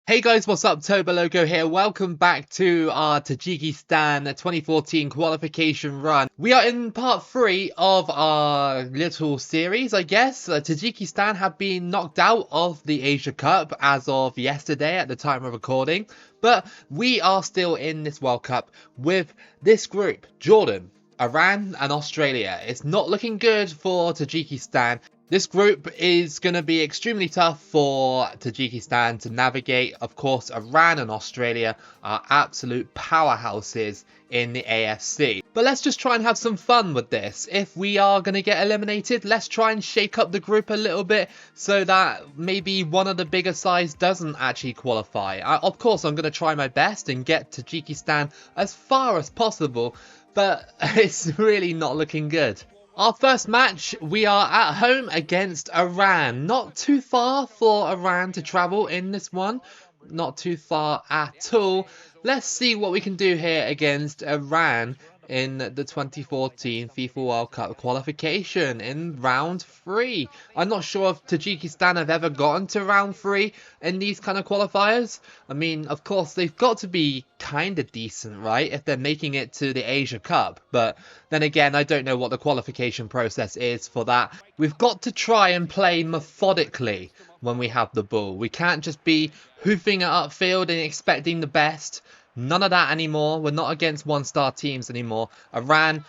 Hey guys, what's up? Toboloco here. Welcome back to our Tajikistan 2014 qualification run. We are in part 3 of our little series, I guess. Tajikistan have been knocked out of the Asia Cup as of yesterday at the time of recording. But we are still in this World Cup with this group, Jordan, Iran and Australia. It's not looking good for Tajikistan. This group is going to be extremely tough for Tajikistan to navigate. Of course, Iran and Australia are absolute powerhouses in the AFC. But let's just try and have some fun with this. If we are going to get eliminated, let's try and shake up the group a little bit so that maybe one of the bigger sides doesn't actually qualify. Of course, I'm going to try my best and get Tajikistan as far as possible, but it's really not looking good. Our first match, we are at home against Iran. Not too far for Iran to travel in this one. Not too far at all. Let's see what we can do here against Iran in the 2014 FIFA World Cup qualification in round 3. I'm not sure if Tajikistan have ever gotten to round 3 in these kind of qualifiers. I mean, of course, they've got to be kind of decent, right, if they're making it to the Asia Cup. But then again, I don't know what the qualification process is for that. We've got to try and play methodically when we have the ball. We can't just be hoofing it upfield and expecting the best. None of that anymore. We're not against one-star teams anymore. Iran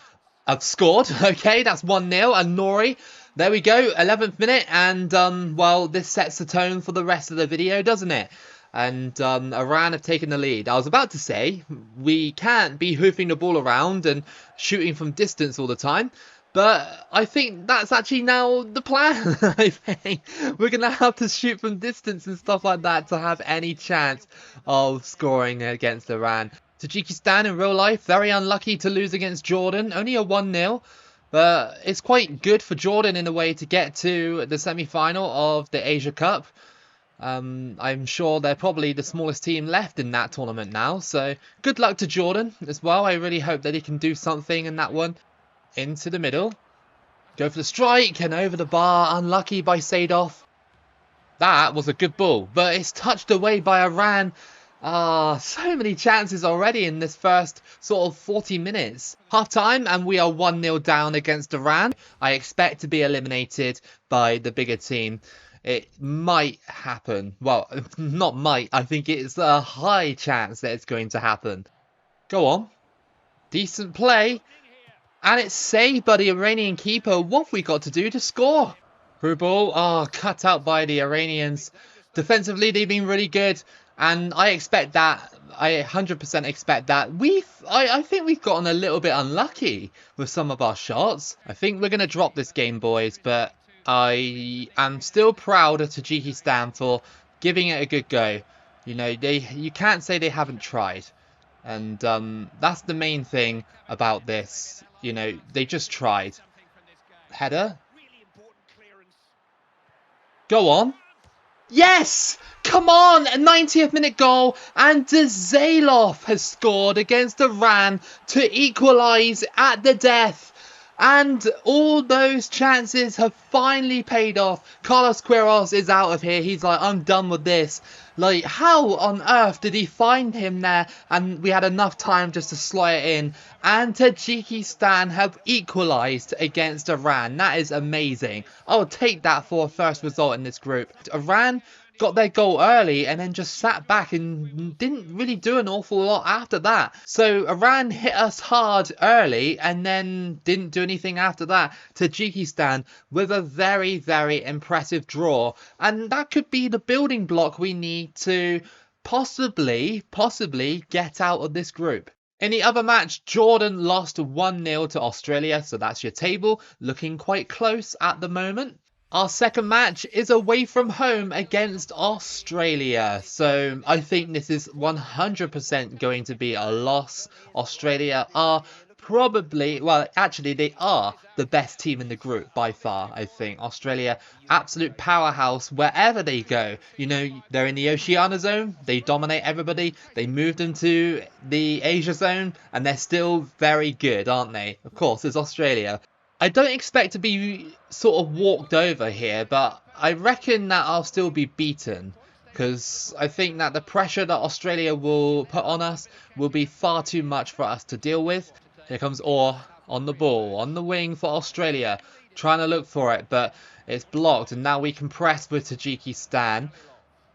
have scored. Okay, that's 1-0. And Nori, there we go. 11th minute. And, well, this sets the tone for the rest of the video, doesn't it? And Iran have taken the lead. I was about to say, we can't be hoofing the ball around and shooting from distance all the time. But I think that's actually now the plan. I think we're going to have to shoot from distance and stuff like that to have any chance of scoring against Iran. Tajikistan in real life, very unlucky to lose against Jordan. Only a 1-0. But it's quite good for Jordan in a way to get to the semi-final of the Asia Cup. I'm sure they're probably the smallest team left in that tournament now. So good luck to Jordan as well. I really hope that he can do something in that one. Into the middle. Go for the strike and over the bar. Unlucky by Sadov. That was a good ball, but it's touched away by Iran. So many chances already in this first sort of 40 minutes. Half time and we are 1-0 down against Iran. I expect to be eliminated by the bigger team. It might happen. Well, not might. I think it's a high chance that it's going to happen. Go on. Decent play. And it's saved by the Iranian keeper. What have we got to do to score? Through ball. Cut out by the Iranians. Defensively, they've been really good. And I expect that. I 100% expect that. I think we've gotten a little bit unlucky with some of our shots. I think we're going to drop this game, boys. But I am still proud of Tajikistan for giving it a good go. You know, you can't say they haven't tried. And that's the main thing about this. You know, they just tried. Header. Go on. Yes! Come on! A 90th minute goal. And Zaylov has scored against Iran to equalise at the death. And all those chances have finally paid off. Carlos Queiroz is out of here. He's like, I'm done with this. Like, how on earth did he find him there? And we had enough time just to slot it in. And Tajikistan have equalised against Iran. That is amazing. I'll take that for a first result in this group. Iran got their goal early and then just sat back and didn't really do an awful lot after that. So Iran hit us hard early and then didn't do anything after that. Tajikistan with a very, very impressive draw. And that could be the building block we need to possibly get out of this group. In the other match, Jordan lost 1-0 to Australia. So that's your table. Looking quite close at the moment. Our second match is away from home against Australia. So I think this is 100% going to be a loss. Australia are probably, well, actually they are the best team in the group by far, I think. Australia, absolute powerhouse wherever they go. You know, they're in the Oceania zone. They dominate everybody. They moved them to the Asia zone and they're still very good, aren't they? Of course, it's Australia. I don't expect to be sort of walked over here, but I reckon that I'll still be beaten. because I think that the pressure that Australia will put on us will be far too much for us to deal with. Here comes Orr on the ball, on the wing for Australia, trying to look for it, but it's blocked, and now we can press with Tajikistan.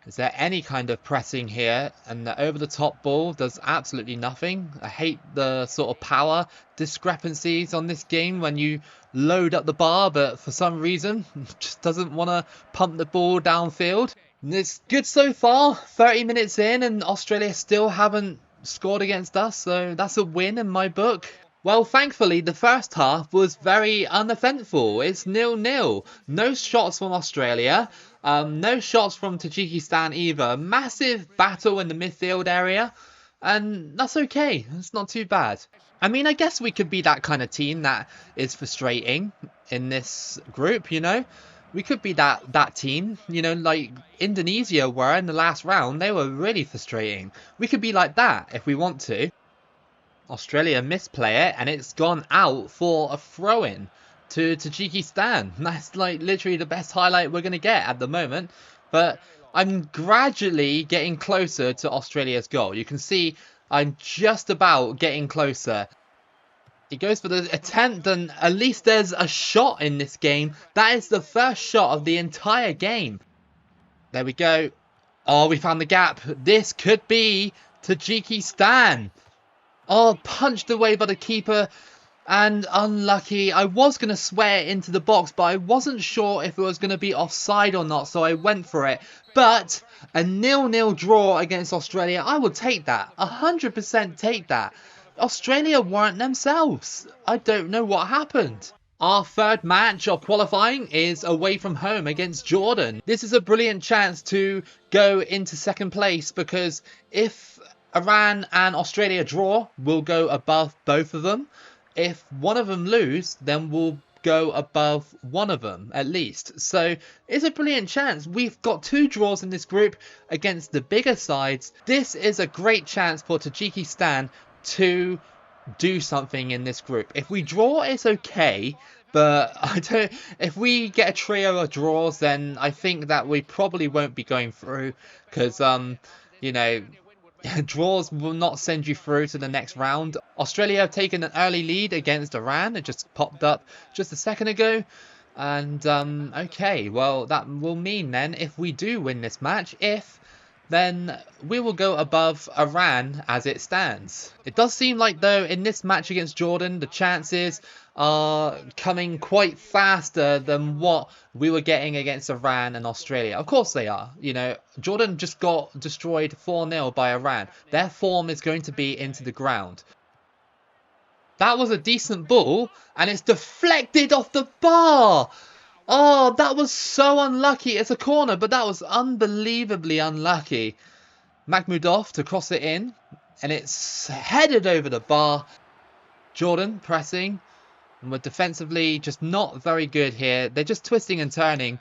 Is there any kind of pressing here? And the over-the-top ball does absolutely nothing. I hate the sort of power discrepancies on this game when you load up the bar, but for some reason, just doesn't want to pump the ball downfield. And it's good so far, 30 minutes in, and Australia still haven't scored against us, so that's a win in my book. Well, thankfully, the first half was very uneventful. It's 0-0. No shots from Australia. No shots from Tajikistan either. Massive battle in the midfield area. And that's okay. It's not too bad. I mean, I guess we could be that kind of team that is frustrating in this group, you know. We could be that team, you know, like Indonesia were in the last round. They were really frustrating. We could be like that if we want to. Australia misplay it, and it's gone out for a throw-in to Tajikistan. That's like literally the best highlight we're going to get at the moment. But I'm gradually getting closer to Australia's goal. You can see I'm just about getting closer. He goes for the attempt, and at least there's a shot in this game. That is the first shot of the entire game. There we go. Oh, we found the gap. This could be Tajikistan. Oh, punched away by the keeper, and unlucky. I was going to swear it into the box, but I wasn't sure if it was going to be offside or not, so I went for it. But a 0-0 draw against Australia, I would take that. 100% take that. Australia weren't themselves. I don't know what happened. Our third match of qualifying is away from home against Jordan. This is a brilliant chance to go into second place, because if Iran and Australia draw, we'll go above both of them. If one of them lose, then we'll go above one of them at least. So it's a brilliant chance. We've got 2 draws in this group against the bigger sides. This is a great chance for Tajikistan to do something in this group. If we draw, it's okay. But if we get a trio of draws, then I think that we probably won't be going through, because you know, draws will not send you through to the next round. Australia have taken an early lead against Iran. It just popped up just a second ago. And okay, well, that will mean then if we do win this match, then we will go above Iran as it stands. It does seem like, though, in this match against Jordan, the chances are coming quite faster than what we were getting against Iran and Australia. Of course they are. You know, Jordan just got destroyed 4-0 by Iran. Their form is going to be into the ground. That was a decent ball, and it's deflected off the bar. Oh, that was so unlucky. It's a corner, but that was unbelievably unlucky. Mahmudov to cross it in, and it's headed over the bar. Jordan pressing, and we're defensively just not very good here. They're just twisting and turning.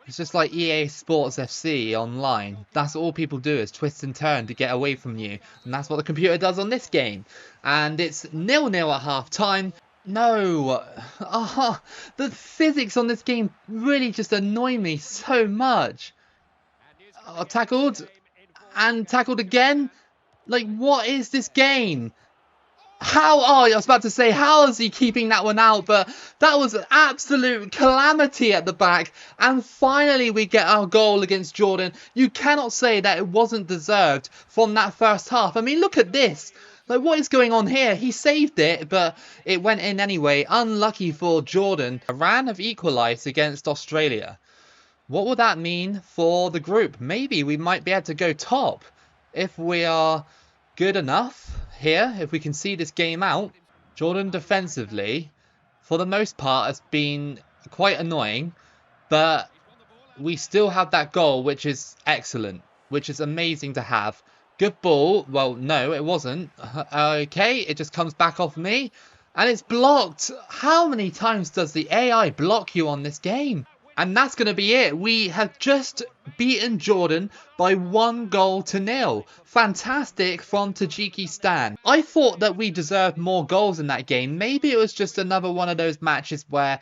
It's just like EA Sports FC online. That's all people do, is twist and turn to get away from you. And that's what the computer does on this game. And it's 0-0 at half time. No, the physics on this game really just annoy me so much. Oh, tackled, and tackled again. Like, what is this game? How? Oh, I was about to say, how is he keeping that one out? But that was an absolute calamity at the back. And finally, we get our goal against Jordan. You cannot say that it wasn't deserved from that first half. I mean, look at this. Like, what is going on here? He saved it, but it went in anyway. Unlucky for Jordan. Iran have equalised against Australia. What would that mean for the group? Maybe we might be able to go top if we are good enough here, if we can see this game out. Jordan defensively, for the most part, has been quite annoying, but we still have that goal, which is excellent, which is amazing to have. Good ball. Well, no, it wasn't. Okay, it just comes back off me. And it's blocked. How many times does the AI block you on this game? And that's going to be it. We have just beaten Jordan by 1-0. Fantastic from Tajikistan. I thought that we deserved more goals in that game. Maybe it was just another one of those matches where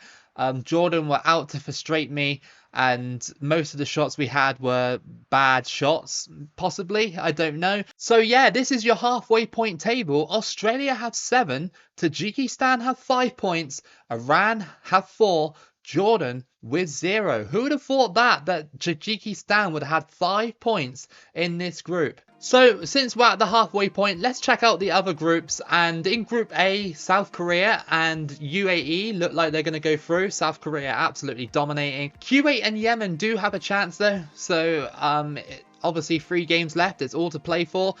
Jordan were out to frustrate me. and most of the shots we had were bad shots, possibly. I don't know. So yeah, this is your halfway point table. Australia have 7, Tajikistan have 5 points, Iran have 4, Jordan with 0. Who would have thought that Tajikistan would have had 5 points in this group? So since we're at the halfway point, let's check out the other groups. And in Group A, South Korea and UAE look like they're going to go through. South Korea absolutely dominating. Kuwait and Yemen do have a chance though. So obviously 3 games left. It's all to play for.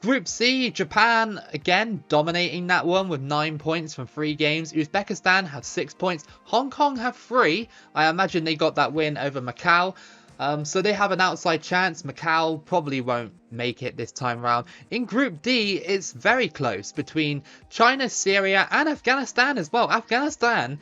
Group C, Japan again dominating that one with 9 points from 3 games. Uzbekistan have 6 points. Hong Kong have 3. I imagine they got that win over Macau. So they have an outside chance. Macau probably won't make it this time round. In Group D, it's very close between China, Syria and Afghanistan as well. Afghanistan,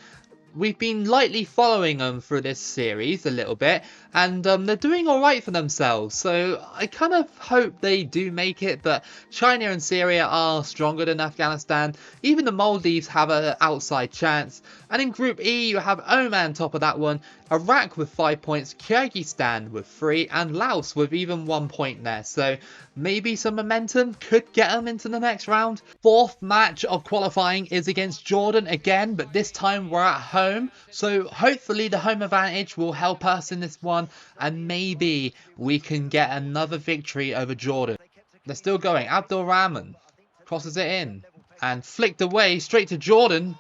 we've been lightly following them through this series a little bit, and they're doing all right for themselves. So I kind of hope they do make it, but China and Syria are stronger than Afghanistan. Even the Maldives have an outside chance. And in Group E, you have Oman top of that one, Iraq with 5 points, Kyrgyzstan with 3, and Laos with even 1 point there. So maybe some momentum could get them into the next round. 4th match of qualifying is against Jordan again, but this time we're at home. So hopefully the home advantage will help us in this one, and maybe we can get another victory over Jordan. They're still going. Abdul Rahman crosses it in and flicked away straight to Jordan.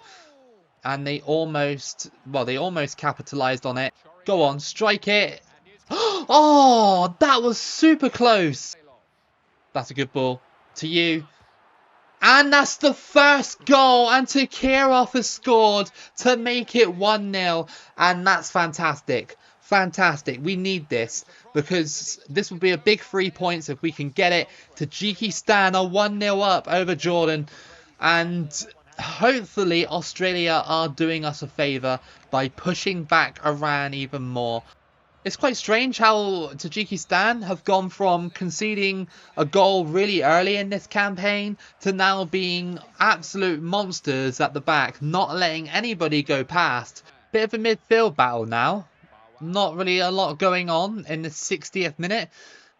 And they almost capitalized on it. Go on, strike it. Oh, that was super close. That's a good ball to you. And that's the first goal. And Takirov has scored to make it 1-0. And that's fantastic. Fantastic. We need this, because this will be a big 3 points if we can get it. Tajikistan are 1-0 up over Jordan. And hopefully Australia are doing us a favour by pushing back Iran even more. It's quite strange how Tajikistan have gone from conceding a goal really early in this campaign to now being absolute monsters at the back, not letting anybody go past. Bit of a midfield battle now. Not really a lot going on in the 60th minute.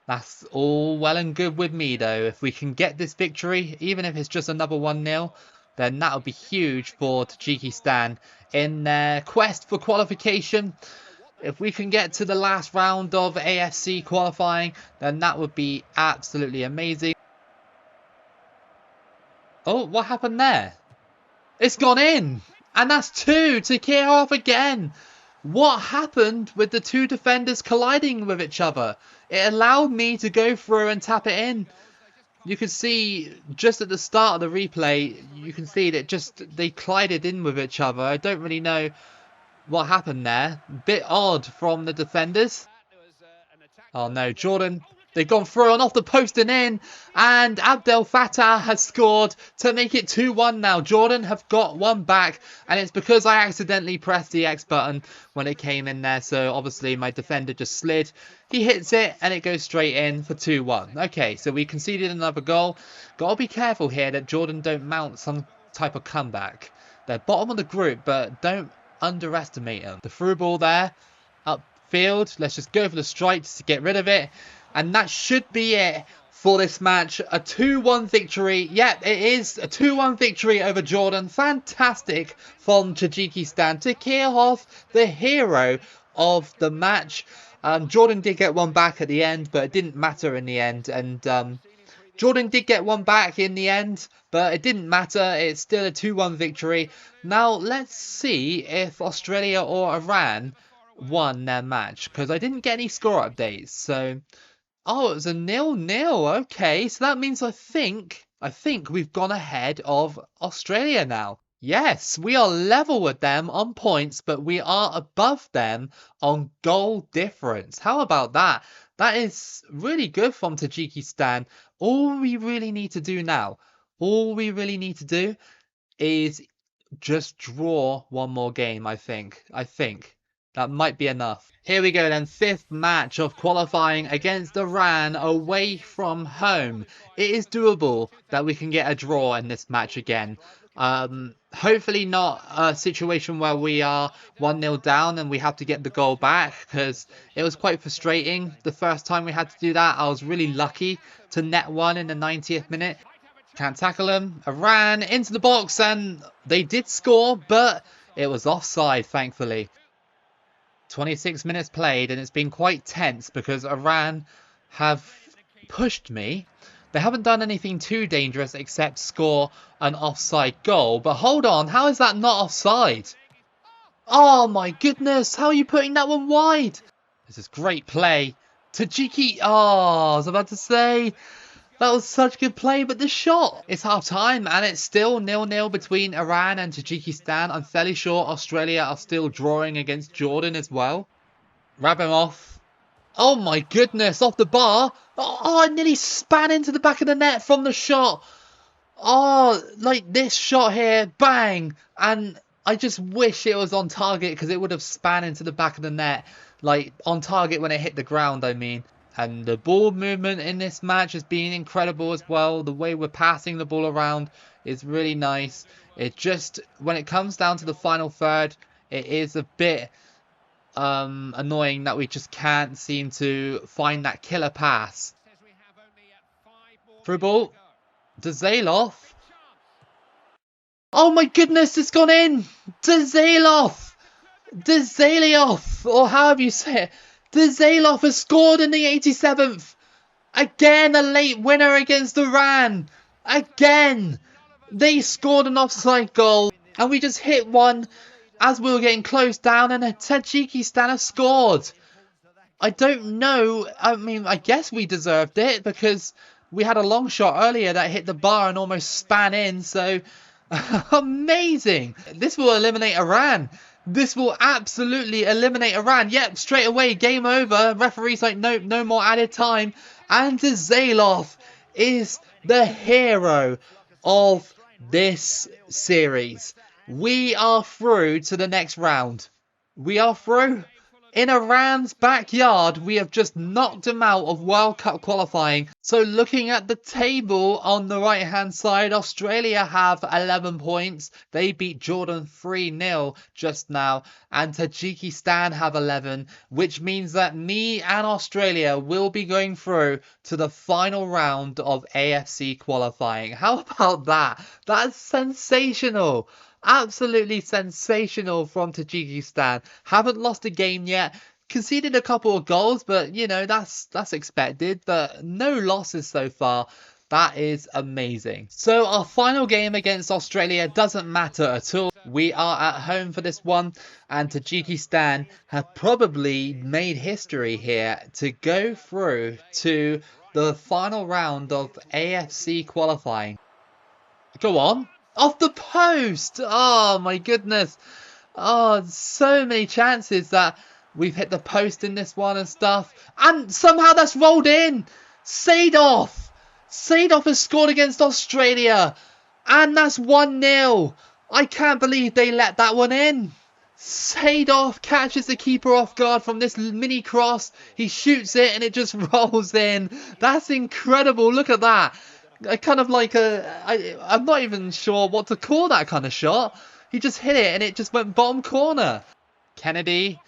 That's all well and good with me though. If we can get this victory, even if it's just another 1-0, then that would be huge for Tajikistan in their quest for qualification. If we can get to the last round of AFC qualifying, then that would be absolutely amazing. Oh, what happened there? It's gone in! And that's 2 to kick off again! What happened with the 2 defenders colliding with each other? It allowed me to go through and tap it in. You can see just at the start of the replay, you can see that they collided in with each other. I don't really know what happened there. Bit odd from the defenders. Oh no, Jordan. They've gone through and off the post and in. And Abdel Fattah has scored to make it 2-1 now. Jordan have got one back. And it's because I accidentally pressed the X button when it came in there. So obviously my defender just slid. He hits it and it goes straight in for 2-1. Okay, so we conceded another goal. Got to be careful here that Jordan don't mount some type of comeback. They're bottom of the group, but don't underestimate them. The through ball there. Upfield. Let's just go for the strike just to get rid of it. And that should be it for this match. A 2-1 victory. Yeah, it is a 2-1 victory over Jordan. Fantastic from Tajikistan. Takirov, the hero of the match. Jordan did get one back at the end, but it didn't matter in the end. And Jordan did get one back in the end, but it didn't matter. It's still a 2-1 victory. Now, let's see if Australia or Iran won their match, because I didn't get any score updates. So oh, it was a 0-0. Okay, so that means I think we've gone ahead of Australia now. Yes, we are level with them on points, but we are above them on goal difference. How about that? That is really good from Tajikistan. All we really need to do now, is just draw one more game, I think. That might be enough. Here we go then, 5th match of qualifying against Iran away from home. It is doable that we can get a draw in this match again. Hopefully not a situation where we are 1-0 down and we have to get the goal back, because it was quite frustrating the first time we had to do that. I was really lucky to net one in the 90th minute. Can't tackle him. Iran into the box, and they did score, but it was offside, thankfully. 26 minutes played, and it's been quite tense because Iran have pushed me. They haven't done anything too dangerous except score an offside goal. But hold on, how is that not offside? Oh my goodness, how are you putting that one wide? This is great play. Tajiki, oh, I was about to say, that was such good play, but the shot! It's half time and it's still 0-0 between Iran and Tajikistan. I'm fairly sure Australia are still drawing against Jordan as well. Wrap him off. Oh my goodness, off the bar. Oh, I nearly span into the back of the net from the shot. Oh, like this shot here, bang. And I just wish it was on target, because it would have span into the back of the net. Like, on target when it hit the ground, I mean. And the ball movement in this match has been incredible as well. The way we're passing the ball around is really nice. It just, when it comes down to the final third, it is a bit annoying that we just can't seem to find that killer pass. Through ball. Dzalov. Oh my goodness, it's gone in! Dzalov! Dzalov! Or however you say it. Dzalov has scored in the 87th. Again, a late winner against Iran. Again. They scored an offside goal. And we just hit one as we were getting close down, and Tajikistan have scored. I don't know. I mean, I guess we deserved it, because we had a long shot earlier that hit the bar and almost span in. So, amazing. This will eliminate Iran. This will absolutely eliminate Iran. Yep, straight away, game over. Referee's like, nope, no more added time. And Dzalov is the hero of this series. We are through to the next round. We are through. In Iran's backyard, we have just knocked them out of World Cup qualifying. So looking at the table on the right hand side, Australia have 11 points. They beat Jordan 3-0 just now. And Tajikistan have 11, which means that me and Australia will be going through to the final round of AFC qualifying. How about that? That's sensational. Absolutely sensational from Tajikistan. Haven't lost a game yet. Conceded a couple of goals, but you know, that's expected. But no losses so far. That is amazing. So our final game against Australia doesn't matter at all. We are at home for this one, and Tajikistan have probably made history here to go through to the final round of AFC qualifying. Go on. Off the post! Oh my goodness. Oh, so many chances that we've hit the post in this one and stuff. And somehow that's rolled in. Sadov! Sadov has scored against Australia. And that's 1-0. I can't believe they let that one in. Sadov catches the keeper off guard from this mini cross. He shoots it and it just rolls in. That's incredible. Look at that. Kind of like I'm not even sure what to call that kind of shot. He just hit it and it just went bottom corner. Kennedy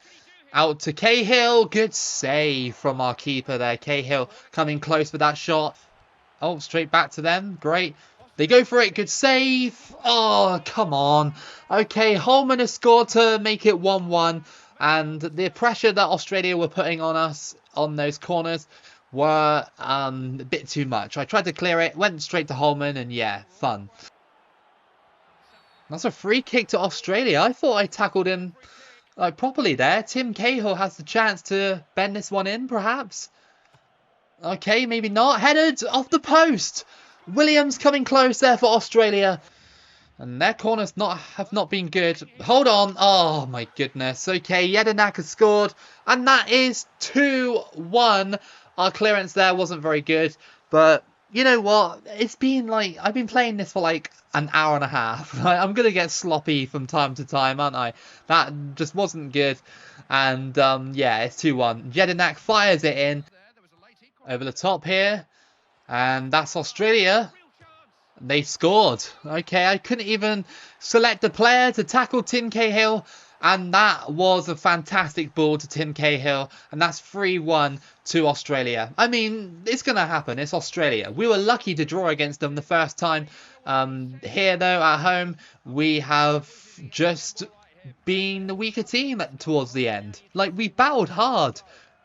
out to Cahill. Good save from our keeper there. Cahill coming close with that shot. Oh, straight back to them. Great. They go for it. Good save. Oh, come on. Okay, Holman has scored to make it 1-1. And the pressure that Australia were putting on us on those corners were a bit too much. I tried to clear it, went straight to Holman, and yeah, fun. That's a free kick to Australia. I thought I tackled him properly there. Tim Cahill has the chance to bend this one in, perhaps. Okay, maybe not. Headed off the post. Williams coming close there for Australia. And their corners have not been good. Hold on. Oh, my goodness. Okay, Jedinak has scored. And that is 2-1. Our clearance there wasn't very good. But you know what? It's been like, I've been playing this for like an hour and a half. I'm going to get sloppy from time to time, aren't I? That just wasn't good. And yeah, it's 2-1. Jedinak fires it in. Over the top here. And that's Australia. They scored. Okay, I couldn't even select a player to tackle Tim Cahill. And that was a fantastic ball to Tim Cahill. And that's 3-1 to Australia. I mean, it's going to happen. It's Australia. We were lucky to draw against them the first time. Here, though, at home, we have just been the weaker team towards the end. Like, we battled hard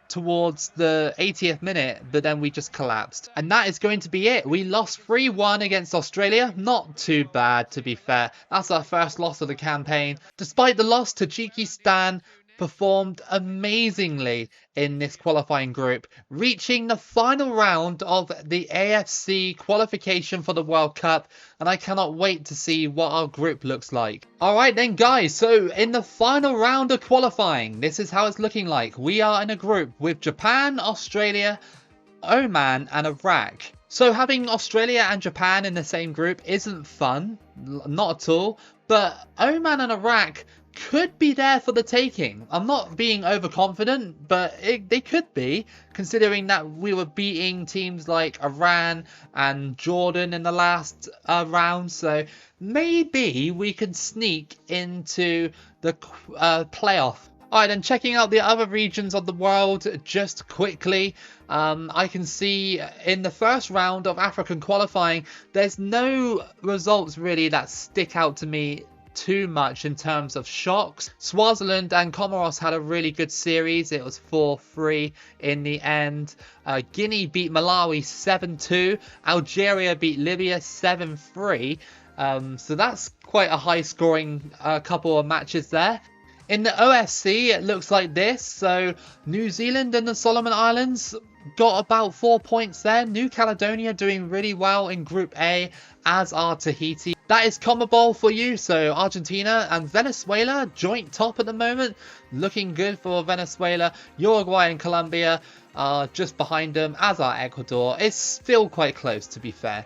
towards the 80th minute, but then we just collapsed. And that is going to be it. We lost 3-1 against Australia. Not too bad, to be fair. That's our first loss of the campaign. Despite the loss, Tajikistan performed amazingly in this qualifying group, reaching the final round of the AFC qualification for the World Cup, and I cannot wait to see what our group looks like. Alright then guys, so in the final round of qualifying, this is how it's looking like. We are in a group with Japan, Australia, Oman and Iraq. So having Australia and Japan in the same group isn't fun, not at all, but Oman and Iraq could be there for the taking. I'm not being overconfident, but they could be, considering that we were beating teams like Iran and Jordan in the last round. So maybe we could sneak into the playoff. Alright, then checking out the other regions of the world just quickly, I can see in the first round of African qualifying, there's no results really that stick out to me too much in terms of shocks. Swaziland and Comoros had a really good series. It was 4-3 in the end. Guinea beat Malawi 7-2. Algeria beat Libya 7-3. So that's quite a high scoring couple of matches there. In the OFC, it looks like this. So New Zealand and the Solomon Islands got about 4 points there. New Caledonia doing really well in Group A, as are Tahiti. That is CONMEBOL for you. So Argentina and Venezuela joint top at the moment. Looking good for Venezuela. Uruguay and Colombia are just behind them, as are Ecuador. It's still quite close, to be fair.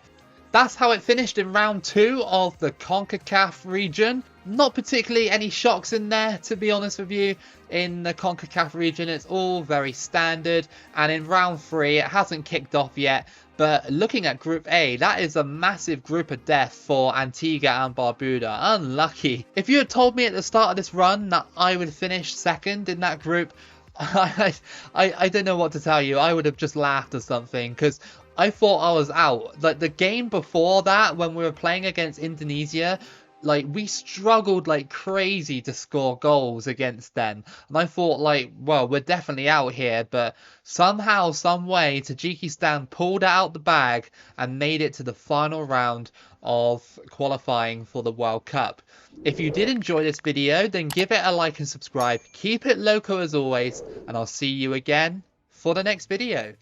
That's how it finished in round 2 of the CONCACAF region. Not particularly any shocks in there, to be honest with you. In the CONCACAF region, it's all very standard. And in round 3, it hasn't kicked off yet. But looking at Group A, that is a massive group of death for Antigua and Barbuda. Unlucky. If you had told me at the start of this run that I would finish second in that group, I don't know what to tell you. I would have just laughed or something, because I thought I was out. Like the game before that, when we were playing against Indonesia, like we struggled like crazy to score goals against them, and I thought like, well, we're definitely out here. But somehow, some way, Tajikistan pulled it out the bag and made it to the final round of qualifying for the World Cup. If you did enjoy this video, then give it a like and subscribe. Keep it loco as always, and I'll see you again for the next video.